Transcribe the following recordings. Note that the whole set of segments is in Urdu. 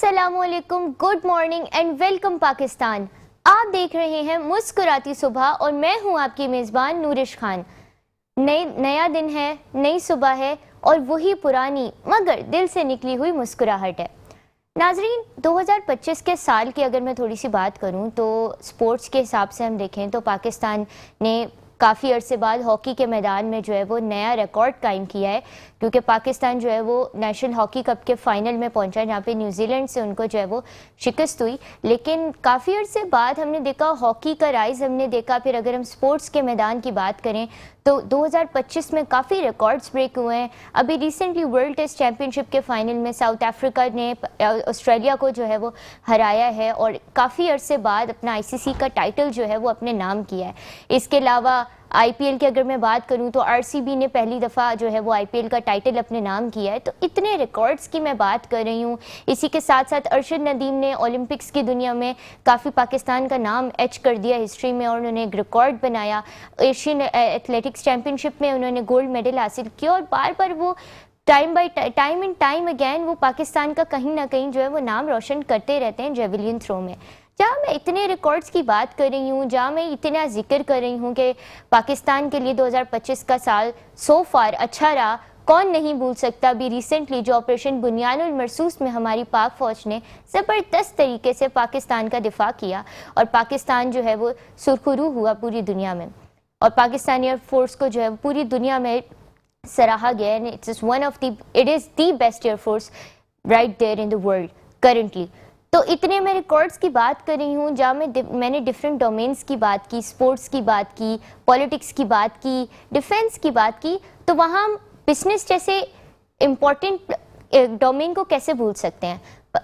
السلام علیکم، good morning and welcome Pakistan. آپ دیکھ رہے ہیں مسکراتی صبح اور میں ہوں آپ کی میزبان نورش خان۔ نیا دن ہے، نئی صبح ہے اور وہی پرانی مگر دل سے نکلی ہوئی مسکراہٹ ہے۔ ناظرین، 2025 کے سال کی اگر میں تھوڑی سی بات کروں تو سپورٹس کے حساب سے ہم دیکھیں تو پاکستان نے کافی عرصے بعد ہاکی کے میدان میں جو ہے وہ نیا ریکارڈ قائم کیا ہے، کیونکہ پاکستان جو ہے وہ نیشنل ہاکی کپ کے فائنل میں پہنچا جہاں پہ نیوزی لینڈ سے ان کو جو ہے وہ شکست ہوئی۔ لیکن کافی عرصے بعد ہم نے دیکھا ہاکی کا رائز ہم نے دیکھا۔ پھر اگر ہم سپورٹس کے میدان کی بات کریں تو 2025 میں کافی ریکارڈز بریک ہوئے ہیں۔ ابھی ریسنٹلی ورلڈ ٹیسٹ چیمپئن شپ کے فائنل میں ساؤتھ افریقہ نے آسٹریلیا کو جو ہے وہ ہرایا ہے اور کافی عرصے بعد اپنا آئی سی سی کا ٹائٹل جو ہے وہ اپنے نام کیا ہے۔ اس کے علاوہ آئی پی ایل کی اگر میں بات کروں تو آر سی بی نے پہلی دفعہ جو ہے وہ آئی پی ایل کا ٹائٹل اپنے نام کیا ہے۔ تو اتنے ریکارڈز کی میں بات کر رہی ہوں۔ اسی کے ساتھ ساتھ ارشد ندیم نے اولمپکس کی دنیا میں کافی پاکستان کا نام ایچ کر دیا ہسٹری میں، اور انہوں نے ایک ریکارڈ بنایا۔ ایشین ایتھلیٹکس چیمپئن شپ میں انہوں نے گولڈ میڈل حاصل کیا اور بار بار وہ ٹائم اینڈ ٹائم اگین وہ پاکستان کا کہیں نہ کہیں جو ہے وہ نام روشن کرتے رہتے ہیں جیویلین تھرو میں۔ جہاں میں اتنے ریکارڈز کی بات کر رہی ہوں، جہاں میں اتنا ذکر کر رہی ہوں کہ پاکستان کے لیے 2025 کا سال سو فار اچھا رہا، کون نہیں بھول سکتا بھی ریسنٹلی جو آپریشن بنیان المرصوص میں ہماری پاک فوج نے زبردست طریقے سے پاکستان کا دفاع کیا اور پاکستان جو ہے وہ سرخرو ہوا پوری دنیا میں، اور پاکستانی ایئر فورس کو جو ہے پوری دنیا میں سراہا گیا ہے۔ It is the best air force right there in the world currently. تو اتنے میں ریکارڈز کی بات کر رہی ہوں جہاں میں نے ڈفرینٹ ڈومینس کی بات کی، سپورٹس کی بات کی، پولیٹکس کی بات کی، ڈیفنس کی بات کی، تو وہاں ہم بزنس جیسے امپورٹنٹ ڈومین کو کیسے بھول سکتے ہیں۔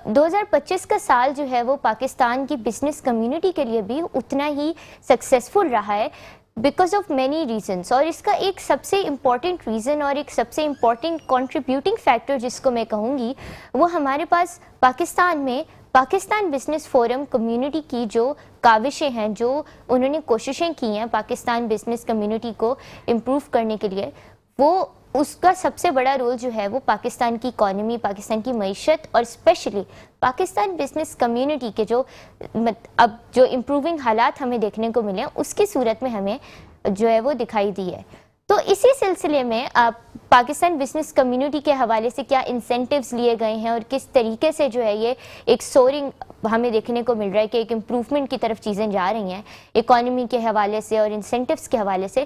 2025 کا سال جو ہے وہ پاکستان کی بزنس کمیونٹی کے لیے بھی اتنا ہی سکسیسفل رہا ہے بیکاز آف مینی ریزنس، اور اس کا ایک سب سے امپورٹنٹ ریزن اور ایک سب سے امپورٹنٹ کنٹریبیوٹنگ فیکٹر جس کو میں کہوں گی وہ ہمارے پاس پاکستان میں پاکستان بزنس فورم کمیونٹی کی جو کاوشیں ہیں، جو انہوں نے کوششیں کی ہیں پاکستان بزنس کمیونٹی کو امپروو کرنے کے لیے، وہ اس کا سب سے بڑا رول جو ہے وہ پاکستان کی اکانومی، پاکستان کی معیشت اور اسپیشلی پاکستان بزنس کمیونٹی کے جو اب جو امپروونگ حالات ہمیں دیکھنے کو ملے ہیں اس کی صورت میں ہمیں جو ہے وہ دکھائی دی ہے۔ تو اسی سلسلے میں پاکستان بزنس کمیونٹی کے حوالے سے کیا انسینٹیوز لیے گئے ہیں اور کس طریقے سے جو ہے یہ ایک سورنگ ہمیں دیکھنے کو مل رہا ہے کہ ایک امپروومنٹ کی طرف چیزیں جا رہی ہیں اکانومی کے حوالے سے اور انسینٹیوز کے حوالے سے،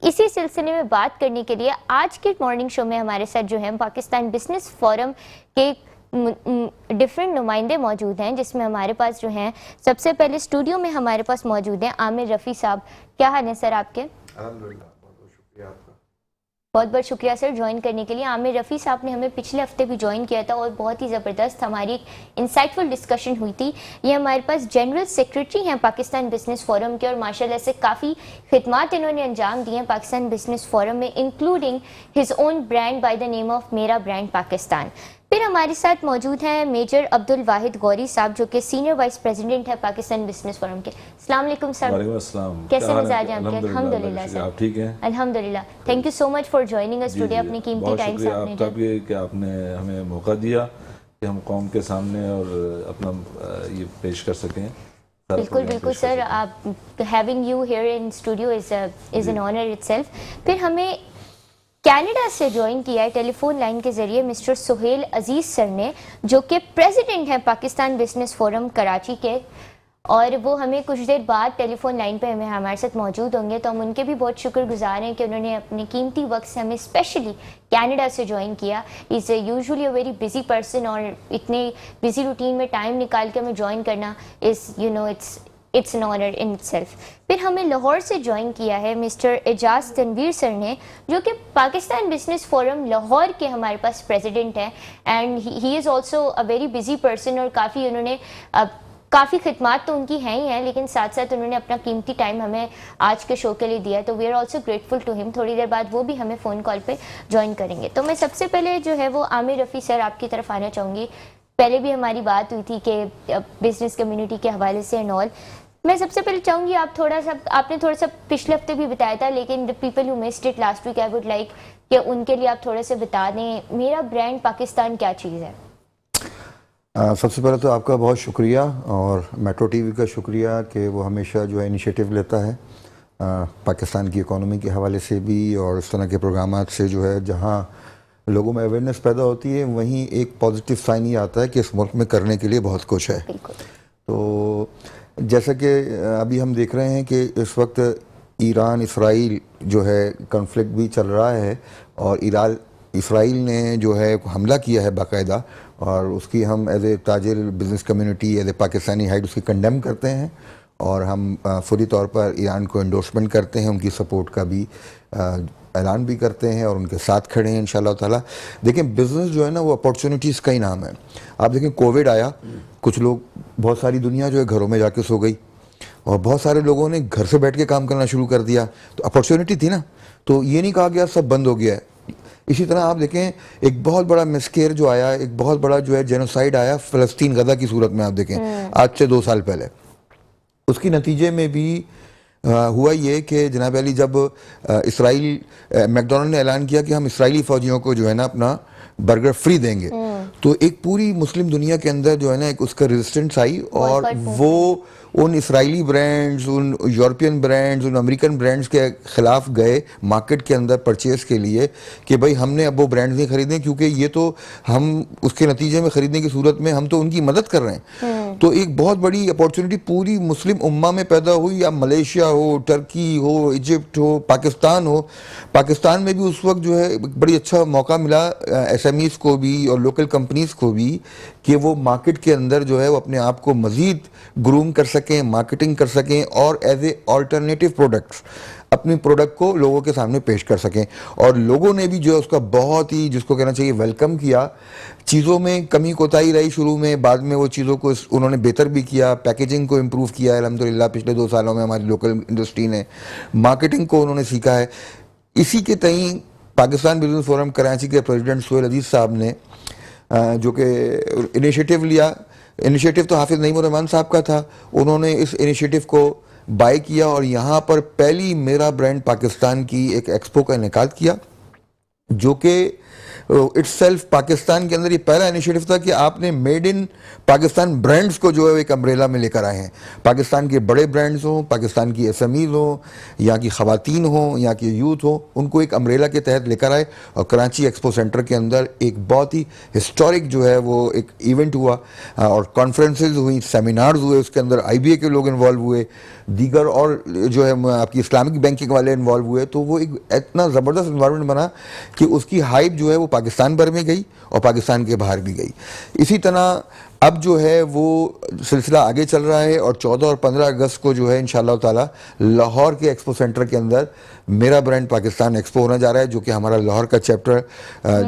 اسی سلسلے میں بات کرنے کے لیے آج کے مارننگ شو میں ہمارے ساتھ جو ہے پاکستان بزنس فورم کے ڈفرینٹ نمائندے موجود ہیں، جس میں ہمارے پاس جو ہیں سب سے پہلے اسٹوڈیو میں ہمارے پاس موجود ہیں عامر رفیع صاحب۔ کیا حال ہے سر آپ کے؟ الحمدللہ، بہت بہت شکریہ آپ کا۔ بہت بہت شکریہ سر جوائن کرنے کے لیے۔ عامر رفیع صاحب نے ہمیں پچھلے ہفتے بھی جوائن کیا تھا اور بہت ہی زبردست ہماری ایک انسائٹفل ڈسکشن ہوئی تھی۔ یہ ہمارے پاس جنرل سیکرٹری ہیں پاکستان بزنس فورم کے، اور ماشاءاللہ سے کافی خدمات انہوں نے انجام دی ہیں پاکستان بزنس فورم میں، including his own brand by the name of میرا برانڈ پاکستان۔ پھر ہمارے ساتھ موجود ہیں میجر عبد الواحد غوری صاحب جو کہ سینئر وائس پریزیڈنٹ ہے پاکستان بزنس فورم کے۔ السلام علیکم سر۔ وعلیکم السلام۔ کیسے مزاج ہیں آپ کے؟ الحمدللہ سر، آپ ٹھیک ہیں؟ الحمدللہ۔ Thank you so much for joining us today, اپنی قیمتی ٹائم سے آپ کا بھی کہ آپ نے ہمیں موقع دیا کہ ہم قوم کے سامنے اور اپنا یہ پیش کر سکیں۔ بالکل بالکل سر، آپ having you here in studio is an honour it self. پھر ہمیں کینیڈا سے جوائن کیا ہے ٹیلی فون لائن کے ذریعے مسٹر سہیل عزیز سر نے، جو کہ پریزیڈنٹ ہیں پاکستان بزنس فورم کراچی کے، اور وہ ہمیں کچھ دیر بعد ٹیلی فون لائن پہ ہمارے ساتھ موجود ہوں گے، تو ہم ان کے بھی بہت شکر گزار ہیں کہ انہوں نے اپنے قیمتی وقت سے ہمیں اسپیشلی کینیڈا سے جوائن کیا۔ Is usually a very busy person, اور اتنے بزی روٹین میں ٹائم نکال کے ہمیں جوائن کرنا is its an honour in itself. پھر ہمیں لاہور سے جوائن کیا ہے مسٹر اعجاز تنویر سر نے، جو کہ پاکستان بزنس فورم لاہور کے ہمارے پاس پریزیڈنٹ ہیں، and he is also a very busy person, اور کافی انہوں نے کافی خدمات تو ان کی ہیں ہی ہیں، لیکن ساتھ ساتھ انہوں نے اپنا قیمتی ٹائم ہمیں آج کے شو کے لیے دیا، تو we are also grateful to ہم۔ تھوڑی دیر بعد وہ بھی ہمیں فون کال پہ جوائن کریں گے۔ تو میں سب سے پہلے جو ہے وہ عامر رفیع سر آپ کی طرف آنا چاہوں گی۔ پہلے بھی ہماری بات ہوئی تھی کہ بزنس کمیونٹی کے حوالے سے اینڈ آل، میں سب سے پہلے چاہوں گی آپ نے تھوڑا سا پچھلے ہفتے بھی بتایا تھا، لیکن the people who missed it last week I would like کہ ان کے لیے آپ تھوڑے سے بتا دیں میرا برانڈ پاکستان کیا چیز ہے۔ سب سے پہلے تو آپ کا بہت شکریہ اور میٹرو ٹی وی کا شکریہ کہ وہ ہمیشہ جو ہے انیشیٹو لیتا ہے پاکستان کی اکانومی کے حوالے سے بھی، اور اس طرح کے پروگرامات سے جو ہے جہاں لوگوں میں اویئرنیس پیدا ہوتی ہے وہیں ایک پازیٹیو سائن یہ آتا ہے کہ اس ملک میں کرنے کے لیے بہت کچھ ہے. تو جیسا کہ ابھی ہم دیکھ رہے ہیں کہ اس وقت ایران اسرائیل جو ہے کنفلکٹ بھی چل رہا ہے، اور اسرائیل نے جو ہے حملہ کیا ہے باقاعدہ، اور اس کی ہم ایز اے تاجر business community as a Pakistani had اس کی کنڈیم کرتے ہیں، اور ہم فوری طور پر ایران کو انڈورسمنٹ کرتے ہیں، ان کی سپورٹ کا بھی اعلان بھی کرتے ہیں اور ان کے ساتھ کھڑے ہیں انشاءاللہ تعالیٰ. دیکھیں بزنس جو ہے نا وہ اپارچونیٹیز کا ہی نام ہے. آپ دیکھیں کووڈ آیا، کچھ لوگ، بہت ساری دنیا جو ہے گھروں میں جا کے سو گئی، اور بہت سارے لوگوں نے گھر سے بیٹھ کے کام کرنا شروع کر دیا، تو اپارچونیٹی تھی نا. تو یہ نہیں کہا گیا سب بند ہو گیا ہے. اسی طرح آپ دیکھیں ایک بہت بڑا مسکیئر جو آیا، ایک بہت بڑا جو ہے جینوسائیڈ آیا فلسطین غزہ کی صورت میں، آپ دیکھیں آج سے 2 سال پہلے. اس کی نتیجے میں بھی ہوا یہ کہ جناب علی جب اسرائیل میکڈونلڈ نے اعلان کیا کہ ہم اسرائیلی فوجیوں کو جو ہے نا اپنا برگر فری دیں گے، تو ایک پوری مسلم دنیا کے اندر جو ہے نا ایک اس کا ریزسٹنس آئی، اور وہ ان اسرائیلی برانڈز، ان یورپین برانڈز، ان امریکن برانڈز کے خلاف گئے مارکیٹ کے اندر پرچیز کے لیے کہ بھائی ہم نے اب وہ برانڈز نہیں خریدیں، کیونکہ یہ تو ہم اس کے نتیجے میں خریدنے کی صورت میں ہم تو ان کی مدد کر رہے ہیں. تو ایک بہت بڑی اپارچونیٹی پوری مسلم امہ میں پیدا ہوئی، یا ملیشیا ہو، ٹرکی ہو، ایجپٹ ہو، پاکستان ہو. پاکستان میں بھی اس وقت جو ہے بڑی اچھا موقع ملا ایس ایم ایز کو بھی اور لوکل کمپنیز کو بھی کہ وہ مارکیٹ کے اندر جو ہے وہ اپنے آپ کو مزید گروم کر سکیں، مارکیٹنگ کر سکیں، اور ایز اے آلٹرنیٹیو پروڈکٹس اپنی پروڈکٹ کو لوگوں کے سامنے پیش کر سکیں. اور لوگوں نے بھی جو ہے اس کا بہت ہی، جس کو کہنا چاہیے، ویلکم کیا. چیزوں میں کمی کوتاہی رہی شروع میں، بعد میں وہ چیزوں کو انہوں نے بہتر بھی کیا، پیکیجنگ کو امپروو کیا الحمدللہ. پچھلے 2 سالوں میں ہماری لوکل انڈسٹری نے مارکیٹنگ کو انہوں نے سیکھا ہے. اسی کے تئیں پاکستان بزنس فورم کراچی کے پریزیڈنٹ سہیل عزیز صاحب نے جو کہ انیشیٹو لیا، انیشیٹو تو حافظ نعیم الرحمان صاحب کا تھا، انہوں نے اس انیشیٹو کو بائی کیا اور یہاں پر پہلی میرا برانڈ پاکستان کی ایک ایکسپو کا انعقاد کیا، جو کہ اٹ سیلف پاکستان کے اندر یہ پہلا انیشیٹو تھا کہ آپ نے میڈ ان پاکستان برانڈز کو جو ہے ایک امبریلا میں لے کر آئے ہیں. پاکستان کے بڑے برانڈز ہوں، پاکستان کی ایس ایم ایز ہوں، یہاں کی خواتین ہوں، یہاں کی یوتھ ہوں، ان کو ایک امبریلا کے تحت لے کر آئے. اور کراچی ایکسپو سینٹر کے اندر ایک بہت ہی ہسٹورک جو ہے وہ ایک ایونٹ ہوا، اور کانفرنسز ہوئی، سیمینارز ہوئے، اس کے اندر آئی بی اے کے لوگ انوالو ہوئے، دیگر اور جو ہے آپ کی اسلامک بینکنگ والے انوالو ہوئے. تو وہ ایک اتنا زبردست انوائرمنٹ بنا کہ اس کی ہائپ جو ہے وہ پاکستان بھر میں گئی اور پاکستان کے باہر بھی گئی. اسی طرح اب جو ہے وہ سلسلہ آگے چل رہا ہے، اور 14 اور 15 اگست کو جو ہے انشاءاللہ تعالی لاہور کے ایکسپو سینٹر کے اندر میرا برانڈ پاکستان ایکسپو ہونے جا رہا ہے، جو کہ ہمارا لاہور کا چیپٹر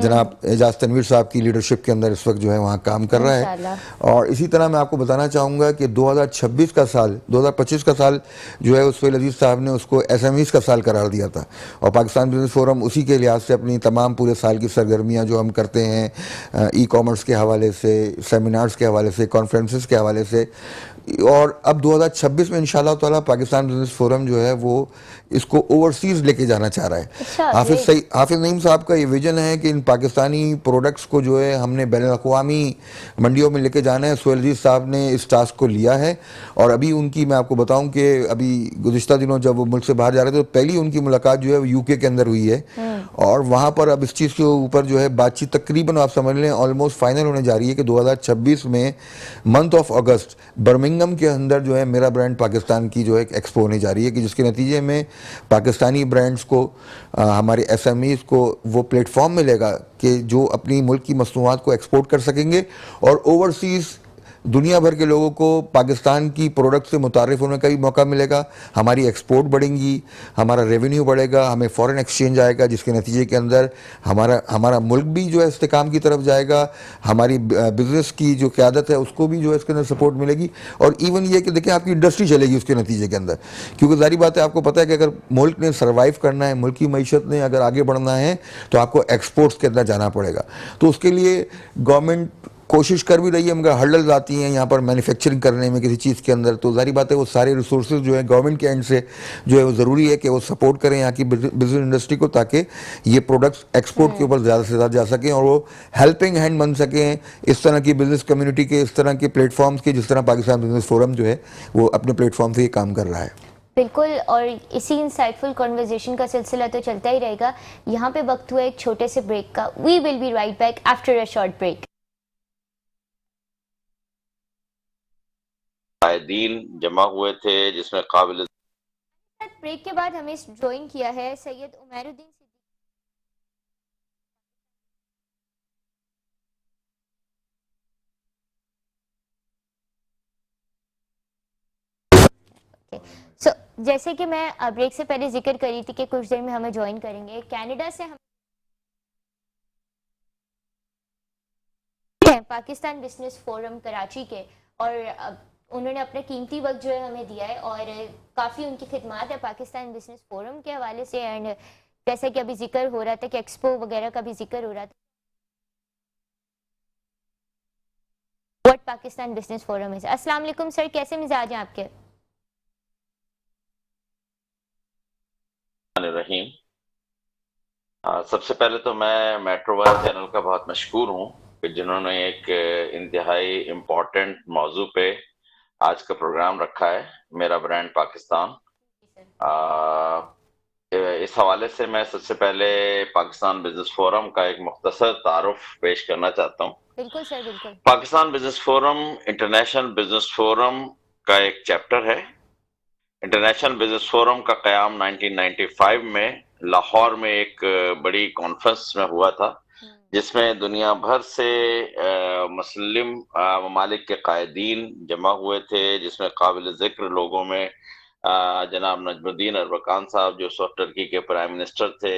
جناب اعجاز تنویر صاحب کی لیڈرشپ کے اندر اس وقت جو ہے وہاں کام کر رہا ہے. اور اسی طرح میں آپ کو بتانا چاہوں گا کہ 2026 کا سال، 2025 کا سال جو ہے سہیل عزیز صاحب نے اس کو ایس ایم ایز کا سال قرار دیا تھا، اور پاکستان بزنس فورم اسی کے لحاظ سے اپنی تمام پورے سال کی سرگرمیاں جو ہم کرتے ہیں، ای کامرس کے حوالے سے، سیمینارز کے حوالے سے، کانفرنسز کے حوالے سے، اور اب 2026 میں انشاءاللہ تعالیٰ پاکستان بزنس فورم جو ہے وہ اس کو اوورسیز لے کے جانا چاہ رہا ہے. حافظ نعیم صاحب کا یہ ویژن ہے کہ ان پاکستانی پروڈکٹس کو جو ہے ہم نے بین الاقوامی منڈیوں میں لے کے جانا ہے. سہیل عزیز صاحب نے اس ٹاسک کو لیا ہے، اور ابھی ان کی، میں آپ کو بتاؤں کہ ابھی گزشتہ دنوں جب وہ ملک سے باہر جا رہے تھے تو پہلی ان کی ملاقات جو ہے وہ یو کے اندر ہوئی ہے، اور وہاں پر اب اس چیز کے اوپر جو ہے بات چیت تقریباً آپ سمجھ لیں آلموسٹ فائنل ہونے جا رہی ہے کہ 2026 میں منتھ آف اگست برمنگم کے اندر جو ہے میرا برانڈ پاکستان کی جو ہے ایکسپو ہونے جا رہی ہے، کہ جس کے نتیجے میں پاکستانی برانڈز کو، ہمارے ایس ایم ایز کو وہ پلیٹ فارم ملے گا کہ جو اپنی ملک کی مصنوعات کو ایکسپورٹ کر سکیں گے، اور اوورسیز دنیا بھر کے لوگوں کو پاکستان کی پروڈکٹ سے متعارف ہونے کا بھی موقع ملے گا. ہماری ایکسپورٹ بڑھیں گی، ہمارا ریونیو بڑھے گا، ہمیں فورن ایکسچینج آئے گا، جس کے نتیجے کے اندر ہمارا ملک بھی جو ہے استحکام کی طرف جائے گا، ہماری بزنس کی جو قیادت ہے اس کو بھی جو ہے اس کے اندر سپورٹ ملے گی. اور ایون یہ کہ دیکھیں آپ کی انڈسٹری چلے گی اس کے نتیجے کے اندر، کیونکہ ظاہری بات ہے آپ کو پتہ ہے کہ اگر ملک نے سروائیو کرنا ہے، ملک کی معیشت نے اگر آگے بڑھنا ہے تو آپ کو ایکسپورٹس کے اندر جانا پڑے گا. تو اس کے لیے گورنمنٹ کوشش کر بھی رہی ہے مگر ہرڈلز آتی ہیں یہاں پر مینوفیکچرنگ کرنے میں کسی چیز کے اندر. تو ظاہری بات ہے وہ سارے ریسورسز جو ہیں گورنمنٹ کے اینڈ سے جو ہے وہ ضروری ہے کہ وہ سپورٹ کریں یہاں کی بزنس انڈسٹری کو, تاکہ یہ پروڈکٹس ایکسپورٹ کے اوپر زیادہ سے زیادہ جا سکیں اور وہ ہیلپنگ ہینڈ بن سکیں اس طرح کی بزنس کمیونٹی کے, اس طرح کے پلیٹ فارمز کے, جس طرح پاکستان بزنس فورم جو ہے وہ اپنے پلیٹ فارم سے یہ کام کر رہا ہے. بالکل, اور اسی انسائٹفل کنورزیشن کا سلسلہ تو چلتا ہی رہے گا. یہاں پہ وقت ہوا ایک چھوٹے سے بریک کا. We will be right back after a short break. قائدین جمع ہوئے تھے جس میں قابل بریک کے بعد ہمیں جوائن کیا ہے سید عمیر الدین سو جیسے کہ میں بریک سے پہلے ذکر کری تھی کہ کچھ دیر میں ہمیں جوائن کریں گے کینیڈا سے. ہم پاکستان بزنس فورم کراچی کے, اور انہوں نے اپنا قیمتی وقت جو ہے ہمیں دیا ہے, اور کافی ان کی خدمات ہے پاکستان بزنس فورم کے حوالے سے. اینڈ جیسا کہ ابھی ذکر ہو رہا تھا کہ ایکسپو وغیرہ کا بھی ذکر ہو رہا تھا. واٹ پاکستان بزنس فورم ہے. السلام علیکم سر, کیسے مزاج ہیں آپ کے؟ رحیم. سب سے پہلے تو میں میٹرو ون چینل کا بہت مشکور ہوں کہ جنہوں نے ایک انتہائی امپورٹنٹ موضوع پہ آج کا پروگرام رکھا ہے, میرا برانڈ پاکستان. اس حوالے سے میں سب سے پہلے پاکستان بزنس فورم کا ایک مختصر تعارف پیش کرنا چاہتا ہوں. بالکل سر, بالکل. Pakistan business forum international business forum کا ایک چیپٹر ہے. انٹرنیشنل بزنس فورم کا قیام 1995 میں لاہور میں ایک بڑی کانفرنس میں ہوا تھا, جس میں دنیا بھر سے مسلم ممالک کے قائدین جمع ہوئے تھے, جس میں قابل ذکر لوگوں میں جناب نجم الدین اربکان صاحب جو اس وقت ٹرکی کے پرائم منسٹر تھے,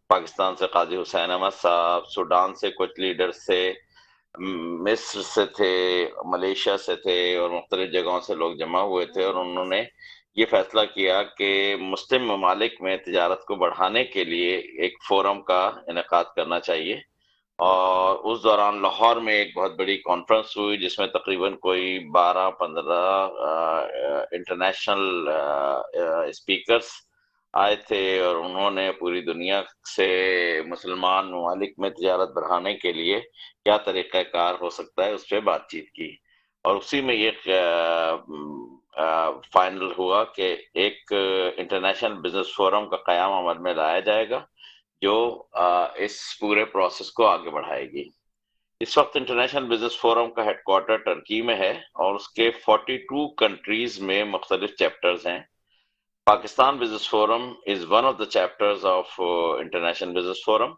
پاکستان سے قاضی حسین احمد صاحب, سوڈان سے کچھ لیڈرز تھے, مصر سے تھے, ملیشیا سے تھے, اور مختلف جگہوں سے لوگ جمع ہوئے تھے. اور انہوں نے یہ فیصلہ کیا کہ مسلم ممالک میں تجارت کو بڑھانے کے لیے ایک فورم کا انعقاد کرنا چاہیے. اور اس دوران لاہور میں ایک بہت بڑی کانفرنس ہوئی جس میں تقریباً کوئی 12-15 انٹرنیشنل اسپیکرز آئے تھے, اور انہوں نے پوری دنیا سے مسلمان ممالک میں تجارت بڑھانے کے لیے کیا طریقہ کار ہو سکتا ہے اس پہ بات چیت کی. اور اسی میں یہ فائنل ہوا کہ ایک انٹرنیشنل بزنس فورم کا قیام عمل میں لایا جائے گا جو اس پورے پروسیس کو آگے بڑھائے گی. اس وقت انٹرنیشنل بزنس فورم کا ہیڈ کوارٹر ٹرکی میں ہے, اور اس کے 42 کنٹریز میں مختلف چیپٹرز ہیں. Pakistan business forum is one of the chapters of international business forum,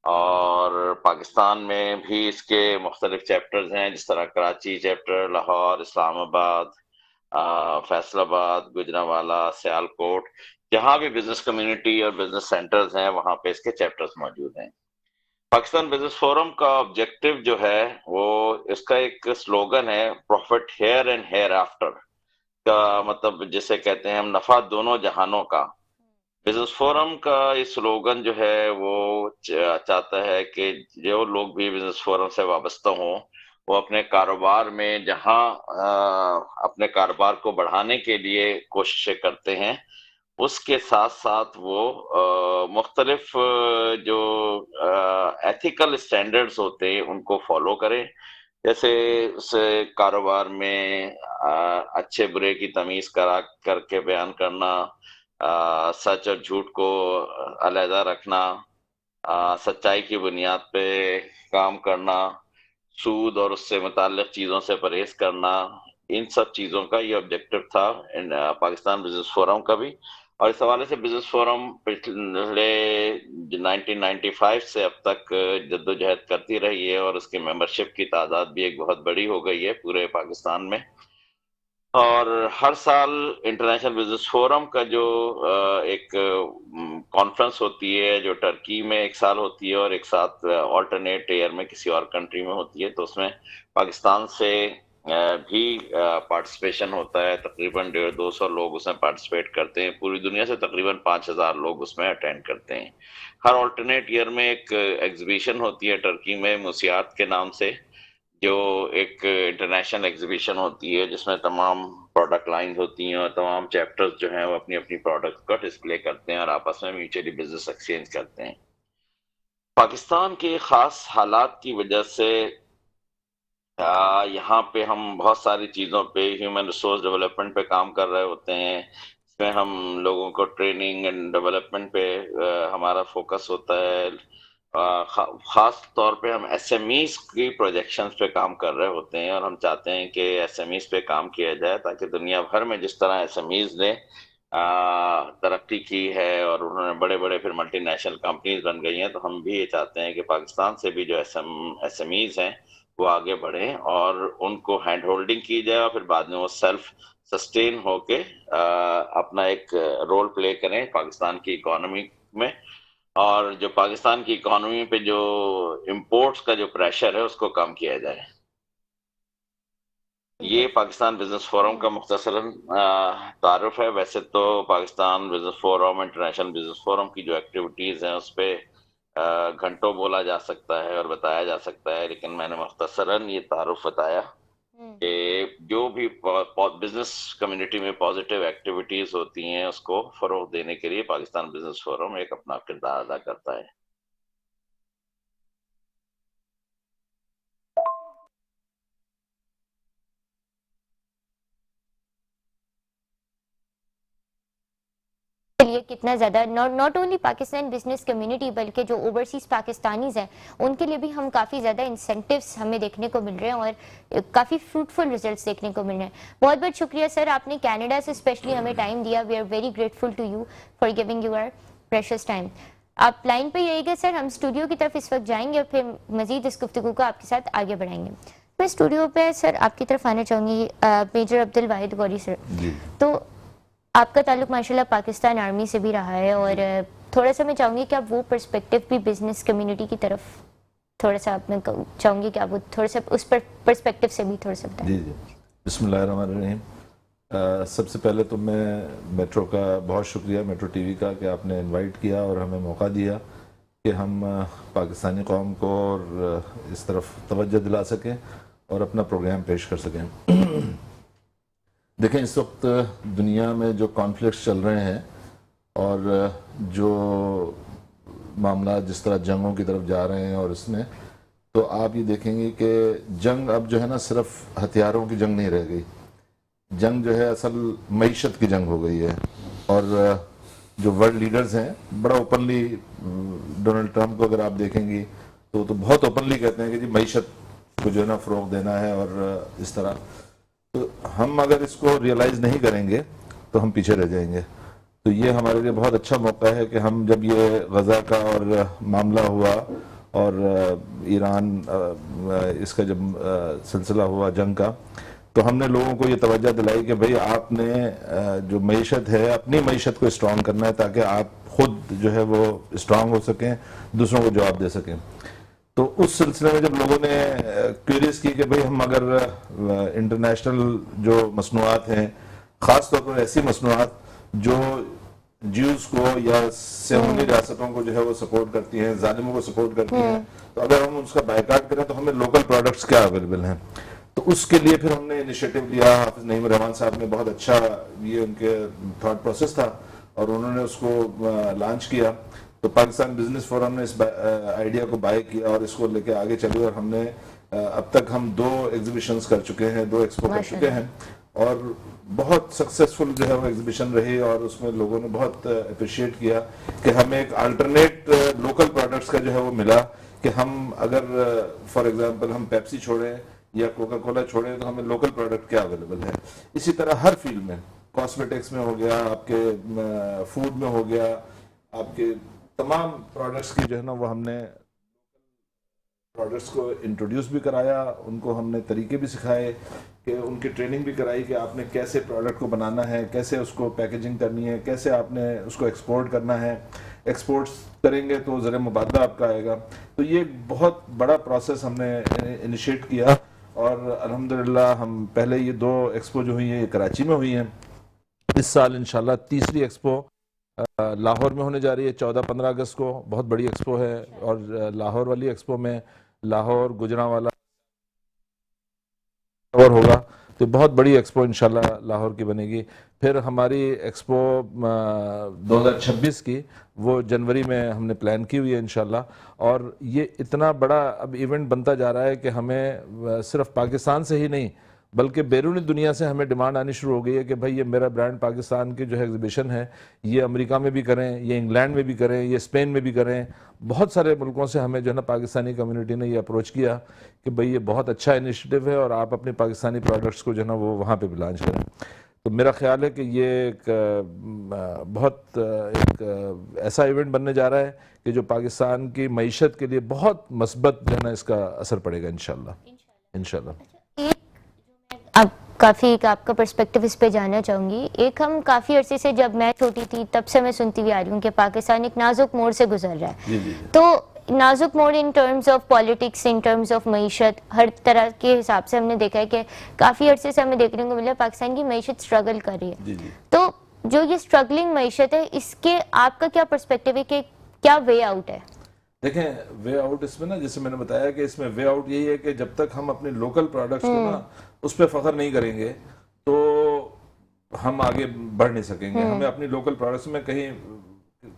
اور پاکستان میں بھی اس کے مختلف چیپٹرز ہیں, جس طرح کراچی چیپٹر, لاہور, اسلام آباد, فیصل آباد, گجرانوالہ, سیالکوٹ, جہاں بھی بزنس کمیونٹی اور بزنس سینٹرز ہیں وہاں پہ اس کے چیپٹرز موجود ہیں. پاکستان بزنس فورم کا آبجیکٹو جو ہے وہ اس کا ایک سلوگن ہے, profit here and hereafter, کا مطلب جسے کہتے ہیں ہم نفع دونوں جہانوں کا. بزنس فورم کا یہ سلوگن جو ہے وہ چاہتا ہے کہ جو لوگ بھی بزنس فورم سے وابستہ ہوں وہ اپنے کاروبار میں جہاں اپنے کاروبار کو بڑھانے کے لیے کوششیں کرتے ہیں, اس کے ساتھ ساتھ وہ مختلف جو ایتھیکل سٹینڈرڈز ہوتے ہیں ان کو فالو کریں. جیسے اس کاروبار میں اچھے برے کی تمیز کر کے بیان کرنا, سچ اور جھوٹ کو علیحدہ رکھنا, سچائی کی بنیاد پہ کام کرنا, سود اور اس سے متعلق چیزوں سے پرہیز کرنا, ان سب چیزوں کا یہ آبجیکٹو تھا پاکستان بزنس فورم کا بھی. اور اس حوالے سے بزنس فورم پچھلے 1995 سے اب تک جدوجہد کرتی رہی ہے, اور اس کی ممبرشپ کی تعداد بھی ایک بہت بڑی ہو گئی ہے پورے پاکستان میں. اور ہر سال انٹرنیشنل بزنس فورم کا جو ایک کانفرنس ہوتی ہے جو ٹرکی میں ایک سال ہوتی ہے اور ایک ساتھ آلٹرنیٹ ایئر میں کسی اور کنٹری میں ہوتی ہے, تو اس میں پاکستان سے بھی پارٹیسپیشن ہوتا ہے. تقریباً 150-200 لوگ اس میں پارٹیسپیٹ کرتے ہیں. پوری دنیا سے تقریباً 5000 لوگ اس میں اٹینڈ کرتے ہیں. ہر آلٹرنیٹ ایئر میں ایک ایگزیبیشن ہوتی ہے ٹرکی میں موسیات کے نام سے, جو ایک انٹرنیشنل ایگزیبیشن ہوتی ہے جس میں تمام پروڈکٹ لائنز ہوتی ہیں اور تمام چیپٹرز جو ہیں وہ اپنی اپنی پروڈکٹ کا ڈسپلے کرتے ہیں اور آپس میں میوچلی بزنس ایکسچینج کرتے ہیں. پاکستان کے خاص حالات کی وجہ سے یہاں پہ ہم بہت ساری چیزوں پہ ہیومن ریسورس ڈیولپمنٹ پہ کام کر رہے ہوتے ہیں. اس میں ہم لوگوں کو ٹریننگ اینڈ ڈیولپمنٹ پہ ہمارا فوکس ہوتا ہے. خاص طور پہ ہم ایس ایم ایز کی پروجیکشنز پہ کام کر رہے ہوتے ہیں اور ہم چاہتے ہیں کہ ایس ایم ایز پہ کام کیا جائے تاکہ دنیا بھر میں جس طرح ایس ایم ایز نے ترقی کی ہے اور انہوں نے بڑے بڑے پھر ملٹی نیشنل کمپنیز بن گئی ہیں تو ہم بھی یہ چاہتے ہیں کہ پاکستان سے بھی جو ایس ایم ایز ہیں وہ آگے بڑھیں اور ان کو ہینڈ ہولڈنگ کی جائے اور پھر بعد میں وہ سیلف سسٹین ہو کے اپنا ایک رول پلے کریں پاکستان کی اکانومی میں. اور جو پاکستان کی اکانومی پہ جو امپورٹس کا جو پریشر ہے اس کو کم کیا جائے. یہ پاکستان بزنس فورم کا مختصراً تعارف ہے. ویسے تو Pakistan business forum international business forum کی جو ایکٹیویٹیز ہیں اس پہ گھنٹوں بولا جا سکتا ہے اور بتایا جا سکتا ہے, لیکن میں نے مختصراً یہ تعارف بتایا کہ جو بھی بزنس کمیونٹی میں پازیٹیو ایکٹیویٹیز ہوتی ہیں اس کو فروغ دینے کے لیے پاکستان بزنس فورم ایک اپنا کردار ادا کرتا ہے. لیے کتنا زیادہ not only Pakistan business community بلکہ جو اوورسیز پاکستانیز ہیں ان کے لیے بھی ہم کافی زیادہ انسینٹیوز ہمیں دیکھنے کو مل رہے ہیں اور کافی فروٹفل ریزلٹس دیکھنے کو مل رہے ہیں. بہت بہت شکریہ سر, آپ نے کینیڈا سے اسپیشلی ہمیں ٹائم دیا. We are very grateful to you for giving your precious time. آپ لائن پہ ہی رہیے گا سر, ہم اسٹوڈیو کی طرف اس وقت جائیں گے اور پھر مزید اس گفتگو کو آپ کے ساتھ آگے بڑھائیں گے. میں اسٹوڈیو پہ سر آپ کی طرف آنا چاہوں گی میجر عبد الواحد غوری سر. تو آپ کا تعلق ماشاءاللہ پاکستان آرمی سے بھی رہا ہے اور تھوڑا سا میں چاہوں گی کہ آپ وہ پرسپیکٹو بھی بزنس کمیونٹی کی طرف تھوڑا سا آپ میں چاہوں گی کہ آپ وہ تھوڑا سا اس پرسپیکٹو سے بھی تھوڑا سا بتائیں. جی بسم اللہ الرحمن الرحیم. سب سے پہلے تو میں میٹرو کا بہت شکریہ, میٹرو ٹی وی کا, کہ آپ نے انوائٹ کیا اور ہمیں موقع دیا کہ ہم پاکستانی قوم کو اور اس طرف توجہ دلا سکیں اور اپنا پروگرام پیش کر سکیں. دیکھیں اس وقت دنیا میں جو کانفلکٹس چل رہے ہیں اور جو معاملات جس طرح جنگوں کی طرف جا رہے ہیں اور اس میں تو آپ یہ دیکھیں گے کہ جنگ اب جو ہے نا صرف ہتھیاروں کی جنگ نہیں رہ گئی, جنگ جو ہے اصل معیشت کی جنگ ہو گئی ہے. اور جو ورلڈ لیڈرز ہیں بڑا اوپنلی, ڈونلڈ ٹرمپ کو اگر آپ دیکھیں گی تو بہت اوپنلی کہتے ہیں کہ جی معیشت کو جو ہے نا فروغ دینا ہے اور اس طرح. تو ہم اگر اس کو ریئلائز نہیں کریں گے تو ہم پیچھے رہ جائیں گے. تو یہ ہمارے لیے بہت اچھا موقع ہے کہ ہم جب یہ غزہ کا اور معاملہ ہوا اور ایران اس کا جب سلسلہ ہوا جنگ کا, تو ہم نے لوگوں کو یہ توجہ دلائی کہ بھئی آپ نے جو معیشت ہے اپنی معیشت کو اسٹرانگ کرنا ہے تاکہ آپ خود جو ہے وہ اسٹرانگ ہو سکیں, دوسروں کو جواب دے سکیں. تو اس سلسلے میں جب لوگوں نے کیوریس کی کہ بھئی ہم اگر انٹرنیشنل جو مصنوعات ہیں, خاص طور پر ایسی مصنوعات جو جیوز کو یا سیمونی ریاستوں کو جو ہے وہ سپورٹ کرتی ہیں, ظالموں کو سپورٹ کرتی ہیں, تو اگر ہم اس کا بائیکاٹ کریں تو ہمیں لوکل پروڈکٹس کیا اویلیبل ہیں. تو اس کے لیے پھر ہم نے انیشیٹو لیا. حافظ نعیم الرحمان صاحب نے بہت اچھا یہ ان کے تھاٹ پروسیس تھا اور انہوں نے اس کو لانچ کیا. تو پاکستان بزنس فورم نے اس آئیڈیا کو بائی کیا اور اس کو لے کے آگے چلے اور ہم نے اب تک ہم 2 ایگزیبیشنز کر چکے ہیں, 2 ایکسپو کر چکے ہیں اور بہت سکسیسفل جو ہے وہ ایگزیبیشن رہی اور اس میں لوگوں نے بہت اپریشیٹ کیا کہ ہمیں ایک الٹرنیٹ لوکل پروڈکٹس کا جو ہے وہ ملا کہ ہم اگر فار ایگزامپل ہم پیپسی چھوڑیں یا کوکا کولا چھوڑیں تو ہمیں لوکل پروڈکٹ کیا اویلیبل ہے. اسی طرح ہر فیلڈ میں, کاسمیٹکس میں ہو گیا, آپ کے فوڈ میں ہو گیا, آپ کے تمام پروڈکٹس کی جو ہے نا وہ ہم نے پروڈکٹس کو انٹروڈیوس بھی کرایا, ان کو ہم نے طریقے بھی سکھائے کہ ان کی ٹریننگ بھی کرائی کہ آپ نے کیسے پروڈکٹ کو بنانا ہے, کیسے اس کو پیکیجنگ کرنی ہے, کیسے آپ نے اس کو ایکسپورٹ کرنا ہے. ایکسپورٹس کریں گے تو زر مبادلہ آپ کا آئے گا. تو یہ بہت بڑا پروسیس ہم نے انیشیٹ کیا اور الحمدللہ ہم پہلے یہ 2 ایکسپو جو ہوئی ہیں یہ کراچی میں ہوئی ہیں. اس سال انشاءاللہ تیسری ایکسپو لاہور میں ہونے جا رہی ہے 14-15 اگست کو. بہت بڑی ایکسپو ہے اور لاہور والی ایکسپو میں لاہور, گجرانوالا, تو بہت بڑی ایکسپو انشاءاللہ لاہور کی بنے گی. پھر ہماری ایکسپو 2026 کی وہ جنوری میں ہم نے پلان کی ہوئی ہے انشاءاللہ. اور یہ اتنا بڑا اب ایونٹ بنتا جا رہا ہے کہ ہمیں صرف پاکستان سے ہی نہیں بلکہ بیرونی دنیا سے ہمیں ڈیمانڈ آنی شروع ہو گئی ہے کہ بھائی یہ میرا برانڈ پاکستان کی جو ہے ایگزیبیشن ہے یہ امریکہ میں بھی کریں, یہ انگلینڈ میں بھی کریں, یہ اسپین میں بھی کریں. بہت سارے ملکوں سے ہمیں جو ہے نا پاکستانی کمیونٹی نے یہ اپروچ کیا کہ بھئی یہ بہت اچھا انیشیٹو ہے اور آپ اپنی پاکستانی پروڈکٹس کو جو ہے نا وہ وہاں پہ بھی لانچ کریں. تو میرا خیال ہے کہ یہ ایک بہت ایک ایسا ایونٹ بننے جا رہا ہے کہ جو پاکستان کی معیشت کے لیے بہت مثبت جو ہے نا اس کا اثر پڑے گا انشاءاللہ. انشاءاللہ اب کافی آپ کا پرسپیکٹیو اس پہ جاننا چاہوں گی. ایک ہم کافی عرصے سے جب میں چھوٹی تھی تب سے میں سنتی ہوئی آ رہی ہوں کہ پاکستان ایک نازک موڑ سے گزر رہا ہے. تو نازک موڑ in terms of politics, in terms of معیشت, ہر طرح کے حساب سے ہم نے دیکھا ہے کہ کافی عرصے سے ہمیں دیکھنے کو ملا پاکستان کی معیشت اسٹرگل کر رہی ہے. تو جو یہ اسٹرگلنگ معیشت ہے اس کے آپ کا کیا پرسپیکٹیو ہے کہ کیا وے آؤٹ ہے؟ دیکھیں وے آؤٹ اس میں نا جیسے میں نے بتایا کہ اس میں وے آؤٹ یہی ہے کہ جب تک ہم اپنے لوکل پروڈکٹس کو نا اس پہ فخر نہیں کریں گے تو ہم آگے بڑھ نہیں سکیں گے. ہمیں اپنی لوکل پروڈکٹس میں کہیں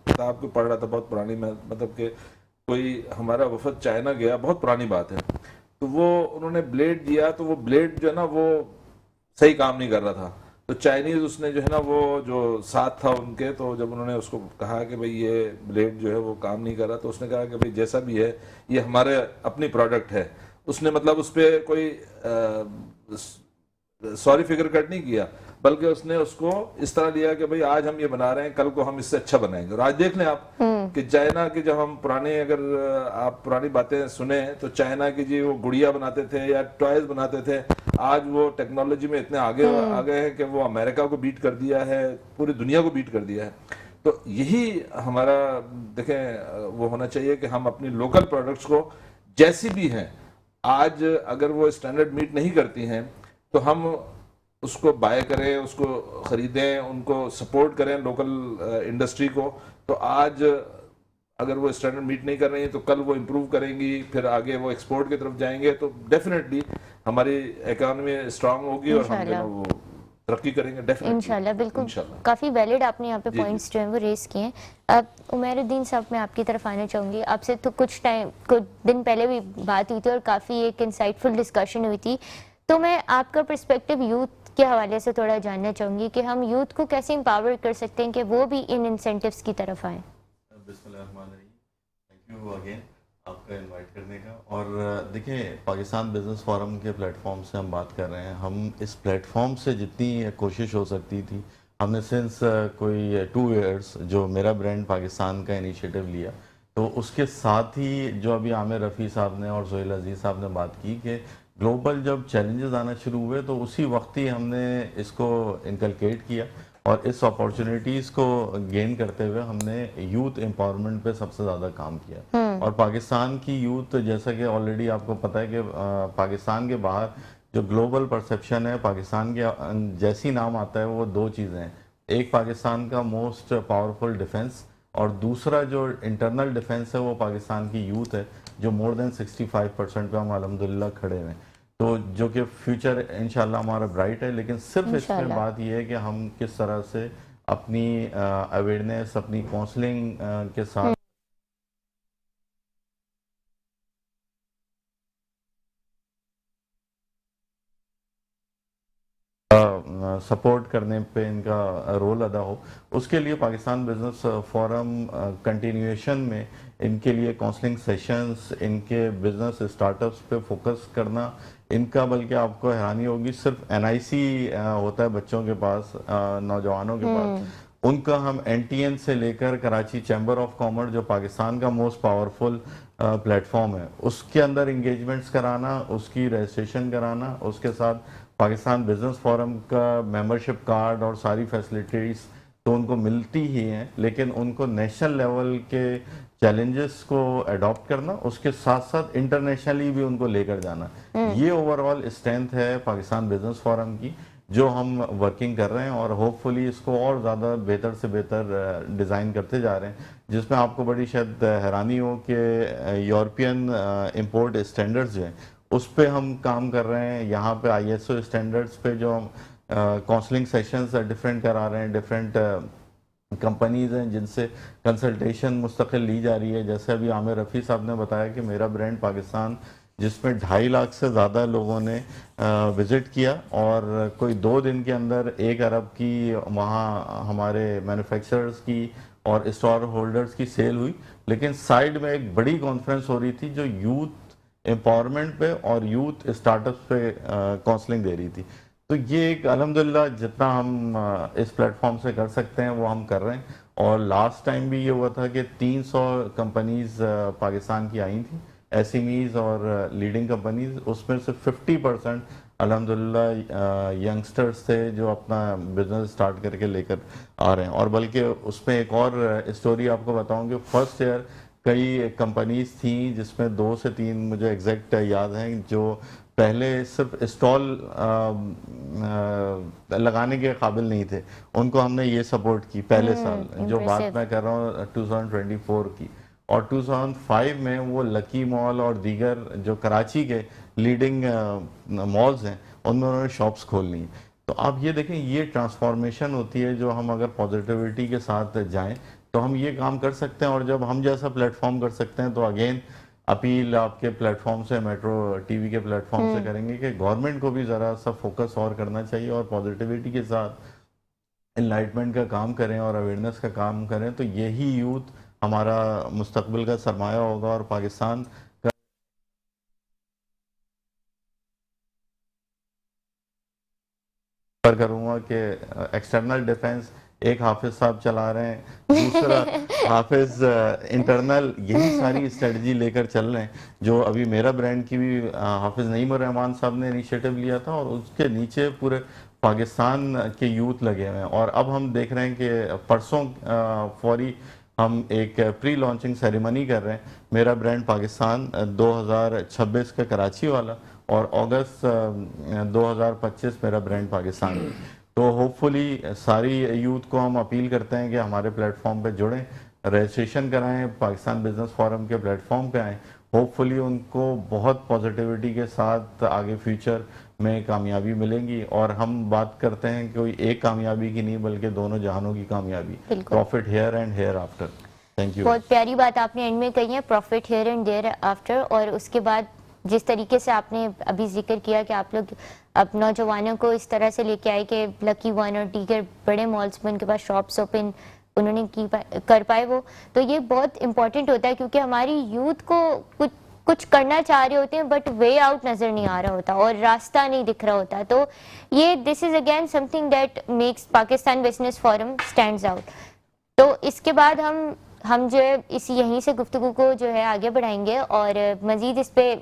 کتاب کو پڑھ رہا تھا بہت پرانی, مطلب کہ کوئی ہمارا وفد چائنا گیا, بہت پرانی بات ہے, تو وہ انہوں نے بلیڈ دیا تو وہ بلیڈ جو ہے نا وہ صحیح کام نہیں کر رہا تھا. تو چائنیز اس نے جو ہے نا وہ جو ساتھ تھا ان کے, تو جب انہوں نے اس کو کہا کہ بھئی یہ بلیڈ جو ہے وہ کام نہیں کر رہا تو اس نے کہا کہ بھئی جیسا بھی ہے یہ ہمارے اپنی پروڈکٹ ہے. اس نے مطلب اس پہ کوئی سوری فگر کٹ نہیں کیا بلکہ اس نے اس کو اس طرح لیا کہ بھئی آج ہم یہ بنا رہے ہیں کل کو ہم اس سے اچھا بنائیں گے. اور آج دیکھ لیں آپ کہ چائنا کی جب ہم پرانے اگر آپ پرانی باتیں سنیں تو چائنا کی جی وہ گڑیا بناتے تھے یا ٹوائز بناتے تھے, آج وہ ٹیکنالوجی میں اتنے آگے آ گئے ہیں کہ وہ امریکہ کو بیٹ کر دیا ہے, پوری دنیا کو بیٹ کر دیا ہے. تو یہی ہمارا دیکھیں وہ ہونا چاہیے کہ ہم اپنی لوکل پروڈکٹس کو جیسی بھی ہیں آج اگر وہ اسٹینڈرڈ میٹ نہیں کرتی ہیں تو ہم اس کو بائی کریں, اس کو خریدیں, ان کو سپورٹ کریں لوکل انڈسٹری کو. تو آج اگر وہ اسٹینڈرڈ میٹ نہیں کر رہی ہیں تو کل وہ امپروو کریں گی, پھر آگے وہ ایکسپورٹ کی طرف جائیں گے تو ڈیفینیٹلی ہماری اکانومی اسٹرانگ ہوگی اور ہم جو ہے وہ ترقی کریں گے ڈیفینیٹلی انشاءاللہ. بالکل کافی ویلڈ آپ نے یہاں پہ پوائنٹس جو ہیں وہ ریز کیے ہیں. اب عمیر الدین صاحب میں آپ کی طرف آنا چاہوں گی. آپ سے تو کچھ دن پہلے بھی بات ہوئی تھی اور کافی ایک انسائٹفل ڈسکشن ہوئی تھی. تو میں آپ کا پرسپیکٹیو یوتھ کے حوالے سے تھوڑا جاننا چاہوں گی کہ ہم یوتھ کو کیسے امپاور کر سکتے ہیں کہ وہ بھی ان انسینٹیوز کی طرف آئیں. بسم اللہ الرحمن الرحیم. تھینک یو اگین آپ کا انوائٹ کرنے کا. اور دیکھیں پاکستان بزنس فورم کے پلیٹ فارم سے ہم بات کر رہے ہیں. ہم اس پلیٹ فارم سے جتنی کوشش ہو سکتی تھی ہم نے سنس کوئی 2 ایئرس جو میرا برانڈ پاکستان کا انیشیٹو لیا, تو اس کے ساتھ ہی جو ابھی عامر رفیع صاحب نے اور سہیل عزیز صاحب نے بات کی کہ گلوبل جب چیلنجز آنا شروع ہوئے تو اسی وقت ہی ہم نے اس کو انکلکیٹ کیا اور اس اپارچونیٹیز کو گین کرتے ہوئے ہم نے یوتھ امپاورمنٹ پہ سب سے زیادہ کام کیا. اور پاکستان کی یوتھ جیسا کہ آلریڈی آپ کو پتہ ہے کہ پاکستان کے باہر جو گلوبل پرسیپشن ہے پاکستان کے جیسی نام آتا ہے وہ 2 چیزیں ہیں. ایک پاکستان کا موسٹ پاورفل ڈیفنس اور دوسرا جو انٹرنل ڈیفنس ہے وہ پاکستان کی یوتھ ہے جو مور دین 65% پہ ہم الحمدللہ کھڑے ہوئے ہیں. تو جو کہ فیوچر انشاءاللہ ہمارا برائٹ ہے. لیکن صرف اس میں بات یہ ہے کہ ہم کس طرح سے اپنی اویئرنیس اپنی کاؤنسلنگ کے ساتھ سپورٹ کرنے پہ ان کا رول ادا ہو. اس کے لیے پاکستان بزنس فورم کنٹینیویشن میں ان کے لیے کاؤنسلنگ سیشنز, ان کے بزنس اسٹارٹ اپس پہ فوکس کرنا ان کا, بلکہ آپ کو حیرانی ہوگی صرف NIC ہوتا ہے بچوں کے پاس, نوجوانوں کے پاس, ان کا ہم NTN سے لے کر کراچی چیمبر آف کامرس جو پاکستان کا موسٹ پاورفل پلیٹ فارم ہے اس کے اندر انگیجمنٹس کرانا, اس کی رجسٹریشن کرانا, اس کے ساتھ پاکستان بزنس فورم کا ممبرشپ کارڈ اور ساری فیسلٹیز تو ان کو ملتی ہی ہیں, لیکن ان کو نیشنل لیول کے چیلنجز کو اڈاپٹ کرنا, اس کے ساتھ ساتھ انٹرنیشنلی بھی ان کو لے کر جانا. یہ اوور آل اسٹرینتھ ہے پاکستان بزنس فورم کی جو ہم ورکنگ کر رہے ہیں اور ہوپ فلی اس کو اور زیادہ بہتر سے بہتر ڈیزائن کرتے جا رہے ہیں, جس میں آپ کو بڑی شاید حیرانی ہو کہ یورپین امپورٹ اسٹینڈرڈز جو ہیں اس پہ ہم کام کر رہے ہیں. یہاں پہ ISO اسٹینڈرڈس پہ جو ہم کاؤنسلنگ سیشنز ڈفرینٹ کرا رہے ہیں, ڈفرینٹ کمپنیز ہیں جن سے کنسلٹیشن مستقل لی جا رہی ہے. جیسے ابھی عامر رفیع صاحب نے بتایا کہ میرا برانڈ پاکستان, جس میں 2.5 لاکھ سے زیادہ لوگوں نے وزٹ کیا, اور کوئی 2 دن کے اندر 1 ارب کی وہاں ہمارے مینوفیکچررز کی اور اسٹور ہولڈرز کی سیل ہوئی. لیکن سائیڈ میں ایک بڑی کانفرنس ہو رہی تھی جو یوتھ امپاورمنٹ پہ اور یوتھ اسٹارٹ اپس پہ کاؤنسلنگ دے رہی تھی. تو یہ ایک الحمدللہ جتنا ہم اس پلیٹ فارم سے کر سکتے ہیں وہ ہم کر رہے ہیں. اور لاسٹ ٹائم بھی یہ ہوا تھا کہ 300 کمپنیز پاکستان کی آئی تھیں, SMEs اور لیڈنگ کمپنیز. اس میں سے 50% الحمدللہ ینگسٹرز تھے جو اپنا بزنس سٹارٹ کر کے لے کر آ رہے ہیں. اور بلکہ اس میں ایک اور اسٹوری آپ کو بتاؤں کہ فرسٹ ایئر کئی کمپنیز تھیں جس میں 2 سے 3 مجھے ایگزیکٹ یاد ہیں جو پہلے صرف اسٹال لگانے کے قابل نہیں تھے, ان کو ہم نے یہ سپورٹ کی پہلے سال, جو بات میں کر رہا ہوں 2024 کی. اور 2005 میں وہ لکی مال اور دیگر جو کراچی کے لیڈنگ مالز ہیں ان میں انہوں نے شاپس کھولنی ہیں. تو آپ یہ دیکھیں یہ ٹرانسفارمیشن ہوتی ہے جو ہم اگر پازیٹیوٹی کے ساتھ جائیں تو ہم یہ کام کر سکتے ہیں. اور جب ہم جیسا پلیٹ فارم کر سکتے ہیں تو اگین اپیل آپ کے پلیٹ فارم سے, میٹرو ٹی وی کے پلیٹ فارم سے کریں گے کہ گورنمنٹ کو بھی ذرا سا فوکس اور کرنا چاہیے اور پازیٹیوٹی کے ساتھ انلائٹمنٹ کا کام کریں اور اویئرنیس کا کام کریں. تو یہی یوتھ ہمارا مستقبل کا سرمایہ ہوگا. اور پاکستان پر کروں گا کہ ایکسٹرنل ڈیفنس ایک حافظ صاحب چلا رہے ہیں, دوسرا حافظ انٹرنل, یہی ساری اسٹریٹجی لے کر چل رہے ہیں. جو ابھی میرا برانڈ کی بھی حافظ نعیم الرحمان صاحب نے انیشیٹو لیا تھا, اور اس کے نیچے پورے پاکستان کے یوتھ لگے ہوئے ہیں. اور اب ہم دیکھ رہے ہیں کہ پرسوں فوری ہم ایک پری لانچنگ سیریمنی کر رہے ہیں, میرا برانڈ پاکستان 2026 کا کراچی والا, اور اگست 2025 میرا برانڈ پاکستان. تو ہوپ فلی ساری یوتھ کو ہم اپیل کرتے ہیں کہ ہمارے پلیٹ فارم پہ جڑیں, رجسٹریشن کرائیں, پاکستان بزنس فورم کے پلیٹ فارم پہ آئیں. ہوپ فلی ان کو بہت پازیٹیوٹی کے ساتھ آگے فیوچر میں کامیابی ملیں گی. اور ہم بات کرتے ہیں کہ کوئی ایک کامیابی کی نہیں بلکہ دونوں جہانوں کی کامیابی, profit here and hereafter. Thank you. بہت پیاری بات آپ نے اینڈ میں کہی ہے, profit here and thereafter. اور اس کے بعد جس طریقے سے آپ نے ابھی ذکر کیا کہ آپ لوگ اب نوجوانوں کو اس طرح سے لے کے آئے کہ لکی ون اور دیگر بڑے مالز میں ان کے پاس شاپس اوپن انہوں نے کر پائے وہ, تو یہ بہت امپورٹنٹ ہوتا ہے کیونکہ ہماری یوتھ کو کچھ کرنا چاہ رہے ہوتے ہیں بٹ وے آؤٹ نظر نہیں آ رہا ہوتا اور راستہ نہیں دکھ رہا ہوتا. تو یہ this is again something that makes Pakistan business forum stands out. تو اس کے بعد ہم جو ہے یہیں سے گفتگو کو جو ہے آگے بڑھائیں گے اور مزید اس پہ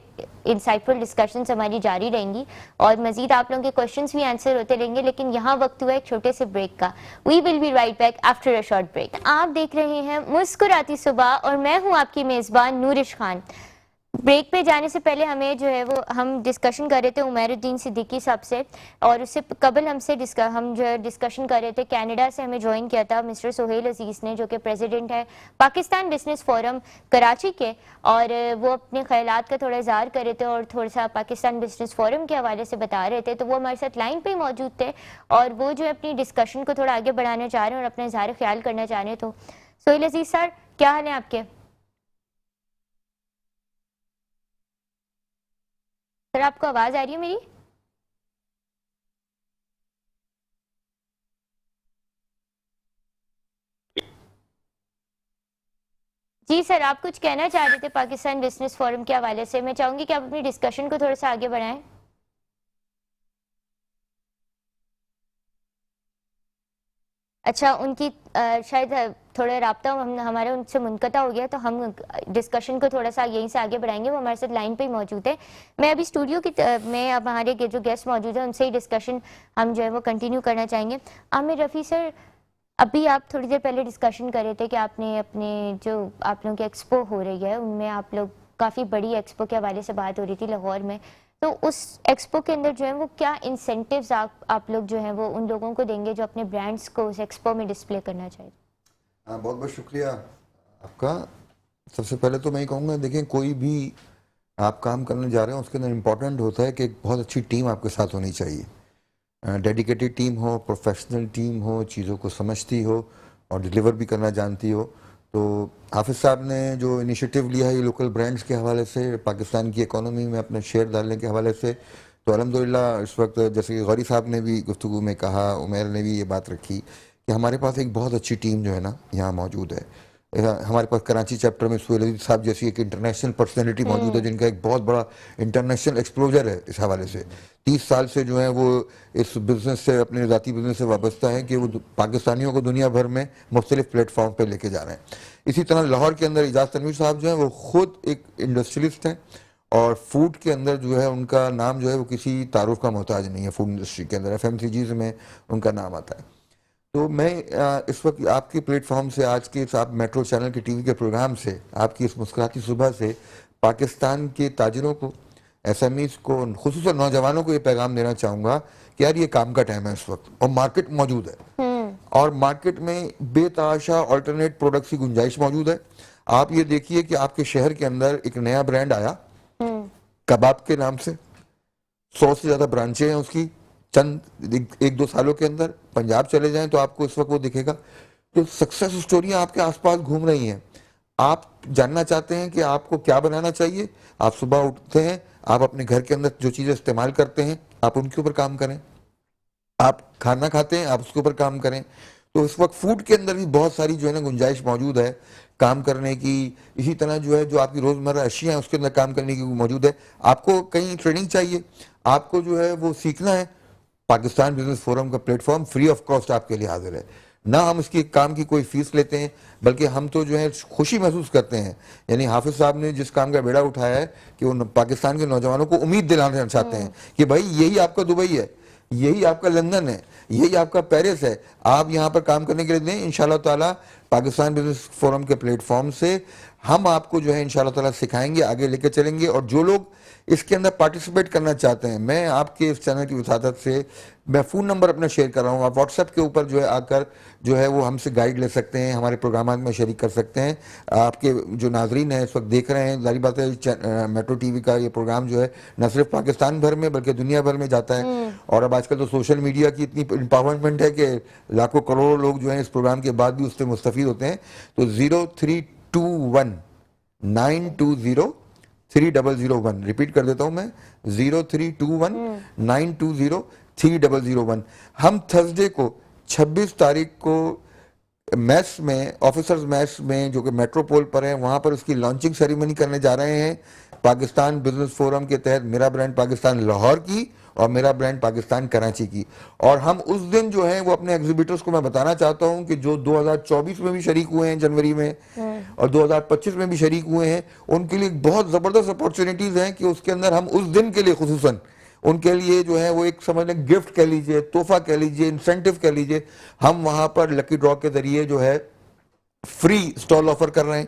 انسائٹفل ڈسکشنز ہماری جاری رہیں گی اور مزید آپ لوگوں کے کوشچنس بھی آنسر ہوتے رہیں گے. لیکن یہاں وقت ہوا ایک چھوٹے سے بریک کا. We will be right back after a short break. آپ دیکھ رہے ہیں مسکراتی صبح اور میں ہوں آپ کی میزبان نورش خان. بریک پہ جانے سے پہلے ہمیں جو ہے وہ ہم ڈسکشن کر رہے تھے عمیر الدین صدیقی صاحب سے, اور اس سے قبل ہم جو ہے ڈسکشن کر رہے تھے کینیڈا سے ہمیں جوائن کیا تھا مسٹر سہیل عزیز نے, جو کہ پریزیڈنٹ ہے پاکستان بزنس فورم کراچی کے, اور وہ اپنے خیالات کا تھوڑا اظہار کر رہے تھے اور تھوڑا سا پاکستان بزنس فورم کے حوالے سے بتا رہے تھے. تو وہ ہمارے ساتھ لائن پہ ہی موجود تھے اور وہ جو ہے اپنی ڈسکشن کو تھوڑا آگے بڑھانا چاہ رہے ہیں اور اپنا اظہار خیال کرنا چاہ رہے ہیں. تو سہیل عزیز سر, کیا حال ہے آپ کے؟ سر آپ کو آواز آ رہی ہے میری؟ جی سر, آپ کچھ کہنا چاہ رہے تھے پاکستان بزنس فورم کے حوالے سے. میں چاہوں گی کہ آپ اپنی ڈسکشن کو تھوڑا سا آگے بڑھائیں. اچھا, ان کی شاید تھوڑا رابطہ ہمارا ان سے منقطع ہو گیا, تو ہم ڈسکشن کو تھوڑا سا یہیں سے آگے بڑھائیں گے. وہ ہمارے ساتھ لائن پہ ہی موجود ہے. میں ابھی اسٹوڈیو کی میں اب ہمارے جو گیسٹ موجود ہیں ان سے ہی ڈسکشن ہم جو ہے وہ کنٹینیو کرنا چاہیں گے. عامر رفیع سر, ابھی آپ تھوڑی دیر پہلے ڈسکشن کر رہے تھے کہ آپ نے اپنے جو آپ لوگوں کی ایکسپو ہو رہی ہے ان میں آپ لوگ کافی بڑی ایکسپو کے حوالے سے بات ہو رہی تھی لاہور میں, تو اس ایکسپو کے اندر جو ہے وہ کیا انسینٹیوز آپ لوگ جو ہیں وہ ان لوگوں کو دیں گے جو اپنے برانڈس کو اس ایکسپو میں ڈسپلے کرنا چاہیے؟ بہت بہت شکریہ آپ کا. سب سے پہلے تو میں یہ کہوں گا, دیکھیں کوئی بھی آپ کام کرنے جا رہے ہیں اس کے اندر امپورٹنٹ ہوتا ہے کہ ایک بہت اچھی ٹیم آپ کے ساتھ ہونی چاہیے، ڈیڈیکیٹڈ ٹیم ہو، پروفیشنل ٹیم ہو، چیزوں کو سمجھتی ہو اور ڈیلیور بھی کرنا جانتی ہو. تو حافظ صاحب نے جو انیشیٹو لیا ہے یہ لوکل برانڈز کے حوالے سے، پاکستان کی اکانومی میں اپنے شیئر ڈالنے کے حوالے سے، تو الحمدللہ اس وقت جیسے کہ غوری صاحب نے بھی گفتگو میں کہا، عمیر نے بھی یہ بات رکھی کہ ہمارے پاس ایک بہت اچھی ٹیم جو ہے نا یہاں موجود ہے. ہمارے پاس کراچی چیپٹر میں سہیل عزیز صاحب جیسی ایک انٹرنیشنل پرسنالٹی موجود ہے جن کا ایک بہت بڑا انٹرنیشنل ایکسپلوجر ہے اس حوالے سے. 30 سال سے جو ہے وہ اس بزنس سے، اپنے ذاتی بزنس سے وابستہ ہیں کہ وہ پاکستانیوں کو دنیا بھر میں مختلف پلیٹ فارم پہ لے کے جا رہے ہیں. اسی طرح لاہور کے اندر اعجاز تنویر صاحب جو ہیں وہ خود ایک انڈسٹریلسٹ ہیں اور فوڈ کے اندر جو ہے ان کا نام جو ہے وہ کسی تعارف کا محتاج نہیں ہے. فوڈ انڈسٹری کے اندر FMCGs میں ان کا نام آتا ہے. تو میں اس وقت آپ کے پلیٹ فارم سے، آج کے آپ میٹرو چینل کے TV کے پروگرام سے، آپ کی اس مسکراتی صبح سے پاکستان کے تاجروں کو، SMEs کو، خصوصاً نوجوانوں کو یہ پیغام دینا چاہوں گا کہ یار یہ کام کا ٹائم ہے اس وقت اور مارکیٹ موجود ہے اور مارکیٹ میں بے تحاشا آلٹرنیٹ پروڈکٹس کی گنجائش موجود ہے. آپ یہ دیکھیے کہ آپ کے شہر کے اندر ایک نیا برانڈ آیا کباب کے نام سے، 100 سے زیادہ برانچیں ہیں اس کی. چند 1-2 سالوں کے اندر پنجاب چلے جائیں تو آپ کو اس وقت وہ دکھے گا. تو سکسیس سٹوریاں آپ کے آس پاس گھوم رہی ہیں. آپ جاننا چاہتے ہیں کہ آپ کو کیا بنانا چاہیے، آپ صبح اٹھتے ہیں، آپ اپنے گھر کے اندر جو چیزیں استعمال کرتے ہیں آپ ان کے اوپر کام کریں. آپ کھانا کھاتے ہیں آپ اس کے اوپر کام کریں. تو اس وقت فوڈ کے اندر بھی بہت ساری جو ہے نا گنجائش موجود ہے کام کرنے کی. اسی طرح جو ہے جو آپ کی روزمرہ اشیاء ہیں اس کے اندر کام کرنے کی موجود ہے. آپ کو کہیں ٹریننگ چاہیے، آپ کو جو ہے وہ سیکھنا ہے، پاکستان بزنس فورم کا plate form free of cost آپ کے لیے حاضر ہے. نہ ہم اس کی کام کی کوئی فیس لیتے ہیں بلکہ ہم تو جو ہے خوشی محسوس کرتے ہیں. یعنی حافظ صاحب نے جس کام کا بیڑا اٹھایا ہے کہ وہ پاکستان کے نوجوانوں کو امید دلانا چاہتے ہیں کہ بھائی یہی آپ کا دبئی ہے، یہی آپ کا لندن ہے، یہی آپ کا پیرس ہے، آپ یہاں پر کام کرنے کے لیے دیں. انشاءاللہ تعالی پاکستان بزنس فورم کے پلیٹ فارم سے ہم آپ کو جو ہے انشاءاللہ تعالی سکھائیں گے، آگے لے کے چلیں گے. اور جو لوگ اس کے اندر پارٹیسپیٹ کرنا چاہتے ہیں، میں آپ کے اس چینل کی وساطت سے میں فون نمبر اپنا شیئر کر رہا ہوں، آپ واٹس ایپ کے اوپر جو ہے آ کر جو ہے وہ ہم سے گائیڈ لے سکتے ہیں، ہمارے پروگرامات میں شریک کر سکتے ہیں. آپ کے جو ناظرین ہیں اس وقت دیکھ رہے ہیں، ظاہر بات ہے میٹرو TV کا یہ پروگرام جو ہے نہ صرف پاکستان بھر میں بلکہ دنیا بھر میں جاتا ہے. اور اب آج کل تو سوشل میڈیا کی اتنی امپاورمنٹ ہے کہ لاکھوں کروڑوں لوگ جو ہیں اس پروگرام کے بعد بھی اس سے مستفید ہوتے ہیں. تو 0321-920-3001 ریپیٹ کر دیتا ہوں میں، 0321-920-3001. ہم تھرسڈے کو 26 تاریخ کو میس میں، آفیسرز میس میں جو کہ میٹروپول پر ہے، وہاں پر اس کی لانچنگ سیریمنی کرنے جا رہے ہیں پاکستان بزنس فورم کے تحت، میرا برانڈ پاکستان لاہور کی اور میرا برانڈ پاکستان کراچی کی. اور ہم اس دن جو ہیں وہ اپنے ایگزیبیٹرز کو میں بتانا چاہتا ہوں کہ جو 2024 میں بھی شریک ہوئے ہیں جنوری میں اور 2025 میں بھی شریک ہوئے ہیں، ان کے لیے بہت زبردست اپورچونیٹیز ہیں کہ اس کے اندر ہم اس دن کے لیے خصوصاً ان کے لیے جو ہے وہ ایک سمجھ لیں گفٹ کہہ لیجئے، تحفہ کہہ لیجئے، انسینٹیو کہہ لیجئے، ہم وہاں پر لکی ڈرا کے ذریعے جو ہے فری سٹال آفر کر رہے ہیں.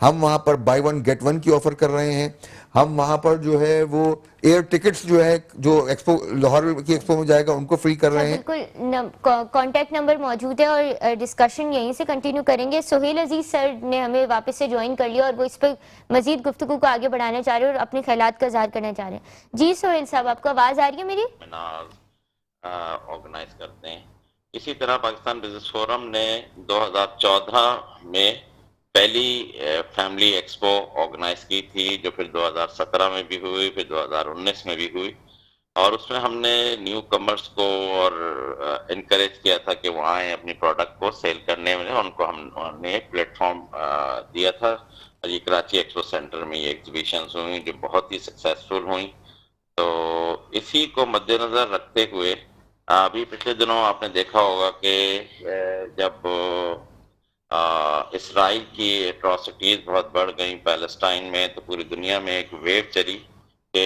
ہم وہاں پر بائی ون گیٹ ون کی آفر کر رہے ہیں. ہم وہاں پر جو ہے وہ ایئر ٹکٹس جو ہے جو ایکسپو لاہور کی ایکسپو میں جائے گا ان کو فری کر رہے ہیں. بالکل کانٹیکٹ نمبر موجود ہے اور ڈسکشن یہیں سے کنٹینیو کریں گے. سہیل عزیز سر نے ہمیں واپس سے جوائن کر لیا اور وہ اس پہ مزید گفتگو کو آگے بڑھانا چاہ رہے ہیں اور اپنے خیالات کا اظہار کرنا چاہ رہے ہیں. جی سہیل صاحب، آپ کو آواز آ رہی ہے میری؟ آرگنائز کرتے ہیں. اسی طرح پاکستان بزنس فورم نے 2014 میں پہلی فیملی ایکسپو آرگنائز کی تھی جو پھر 2017 میں بھی ہوئی، پھر 2019 میں بھی ہوئی. اور اس میں ہم نے نیو کمرز کو اور انکریج کیا تھا کہ وہ آئیں اپنی پروڈکٹ کو سیل کرنے میں. ان کو ہم نے ایک پلیٹ فارم دیا تھا اور یہ کراچی ایکسپو سینٹر میں یہ ایگزیبیشنز ہوئیں جو بہت ہی سکسیسفل ہوئیں. تو اسی کو مد نظر رکھتے ہوئے ابھی پچھلے دنوں آپ نے دیکھا ہوگا کہ جب اسرائیل کی اٹراسٹیز بہت بڑھ گئیں پیلسٹائن میں، تو پوری دنیا میں ایک ویو چلی کہ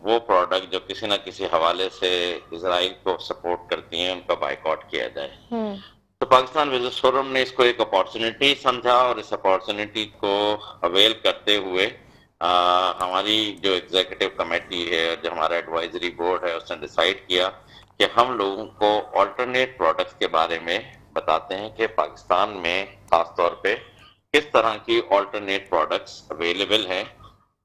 وہ پروڈکٹ جو کسی نہ کسی حوالے سے اسرائیل کو سپورٹ کرتی ہیں ان کا بائیکاٹ کیا جائے. تو پاکستان بزنس فورم نے اس کو ایک اپارچونیٹی سمجھا اور اس اپارچونیٹی کو اویل کرتے ہوئے ہماری جو ایگزیکٹو کمیٹی ہے، جو ہمارا ایڈوائزری بورڈ ہے، اس نے ڈیسائیڈ کیا کہ ہم لوگوں کو آلٹرنیٹ پروڈکٹس کے بارے میں بتاتے ہیں کہ پاکستان میں خاص طور پہ کس طرح کی آلٹرنیٹ پروڈکٹس اویلیبل ہیں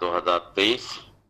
2023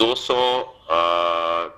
200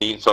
300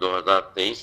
2023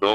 2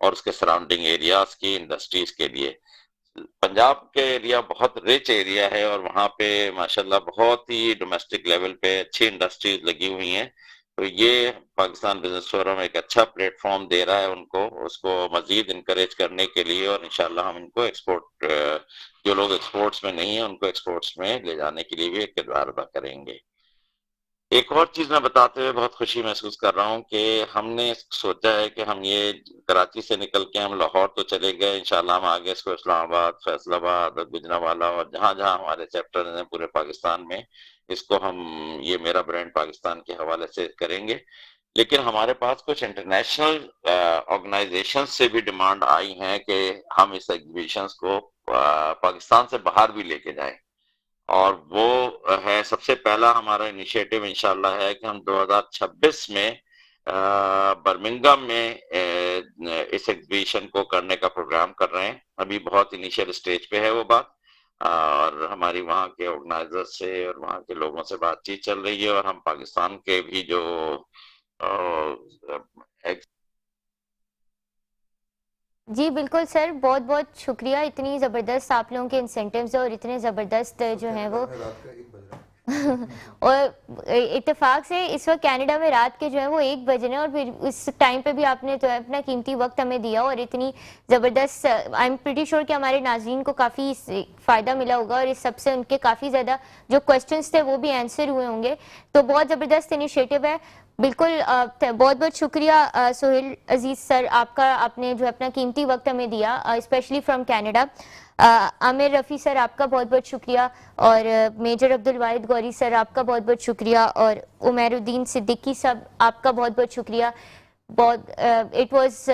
اور اس کے سراؤنڈنگ ایریاز کی انڈسٹریز کے لیے. پنجاب کے ایریا بہت رچ ایریا ہے اور وہاں پہ ماشاءاللہ بہت ہی ڈومیسٹک لیول پہ اچھی انڈسٹریز لگی ہوئی ہیں. تو یہ پاکستان بزنس فورم ایک اچھا پلیٹ فارم دے رہا ہے ان کو, اس کو مزید انکریج کرنے کے لیے, اور انشاءاللہ ہم ان کو ایکسپورٹ, جو لوگ ایکسپورٹس میں نہیں ہیں ان کو ایکسپورٹس میں لے جانے کے لیے بھی ایک کردار ادا کریں گے. ایک اور چیز میں بتاتے ہوئے بہت خوشی محسوس کر رہا ہوں کہ ہم نے سوچا ہے کہ ہم یہ کراچی سے نکل کے ہم لاہور تو چلے گئے, انشاءاللہ ہم آگے اس کو اسلام آباد, فیصل آباد اور گجرانوالہ اور جہاں جہاں ہمارے چیپٹر ہیں پورے پاکستان میں, اس کو ہم یہ میرا برانڈ پاکستان کے حوالے سے کریں گے. لیکن ہمارے پاس کچھ انٹرنیشنل آرگنائزیشن سے بھی ڈیمانڈ آئی ہیں کہ ہم اس ایگزیبیشنز کو پاکستان سے باہر بھی لے کے جائیں, اور وہ ہے سب سے پہلا ہمارا انیشیٹو انشاءاللہ ہے کہ ہم 2026 میں برمنگم میں اس ایگزیبیشن کو کرنے کا پروگرام کر رہے ہیں. ابھی بہت انیشیل اسٹیج پہ ہے وہ بات, اور ہماری وہاں کے آرگنائزر سے اور وہاں کے لوگوں سے بات چیت چل رہی ہے, اور ہم پاکستان کے بھی جو جی بالکل سر, بہت بہت شکریہ. اتنی زبردست آپ لوگوں کے انسینٹیوز اور اتنے زبردست جو ہیں وہ اور اتفاق سے اس وقت کینیڈا میں رات کے جو ہے وہ 1 بجے ہیں, اور پھر اس ٹائم پہ بھی آپ نے تو اپنا قیمتی وقت ہمیں دیا, اور اتنی زبردست, آئی ایم پریٹی شیور کہ ہمارے ناظرین کو کافی فائدہ ملا ہوگا, اور اس سب سے ان کے کافی زیادہ جو کویسچنس تھے وہ بھی آنسر ہوئے ہوں گے. تو بہت زبردست انیشیٹو ہے. بالکل بہت بہت شکریہ سہیل عزیز سر آپ کا, آپ نے جو اپنا قیمتی وقت ہمیں دیا, اسپیشلی فرام کینیڈا. عامر رفیع سر آپ کا بہت بہت شکریہ, اور میجر عبدالواحد گوری سر آپ کا بہت بہت شکریہ, اور عمیر الدین صدیقی صاحب آپ کا بہت بہت شکریہ. بہت it was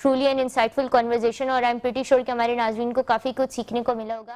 truly an insightful conversation, اور آئی ایم پریٹی شیور کہ ہمارے ناظرین کو کافی کچھ سیکھنے کو ملا ہوگا.